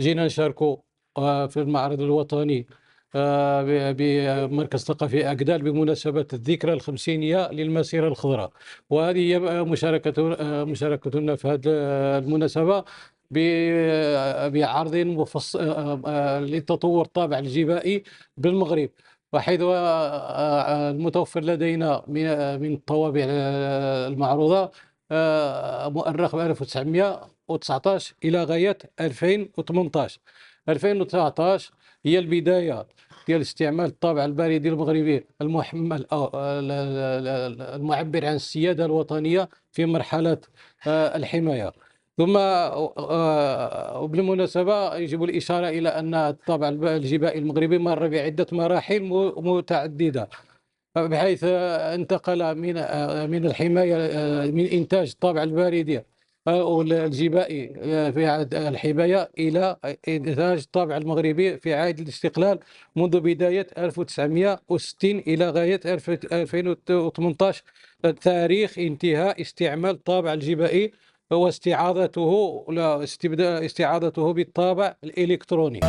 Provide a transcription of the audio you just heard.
جينا نشاركوا في المعرض الوطني بمركز ثقافي أكدال بمناسبة الذكرى الخمسينية للمسيرة الخضراء. وهذه هي مشاركتنا في هذه المناسبة بعرض لتطور الطابع الجبائي بالمغرب، وحيث المتوفر لدينا من الطوابع المعروضة مؤرخ ب 1919 إلى غاية 2018. 2019 هي البداية ديال استعمال الطابع البريدي المغربي المحمل أو المعبر عن السيادة الوطنية في مرحلة الحماية. ثم وبالمناسبة يجب الإشارة إلى أن الطابع الجبائي المغربي مر بعدة مراحل متعددة، بحيث انتقل من الحماية من إنتاج الطابع البريدي أو الجبائي في عهد الحماية إلى إنتاج الطابع المغربي في عهد الاستقلال منذ بداية 1960 إلى غاية 2018، تاريخ انتهاء استعمال الطابع الجبائي واستعاضته بالطابع الإلكتروني.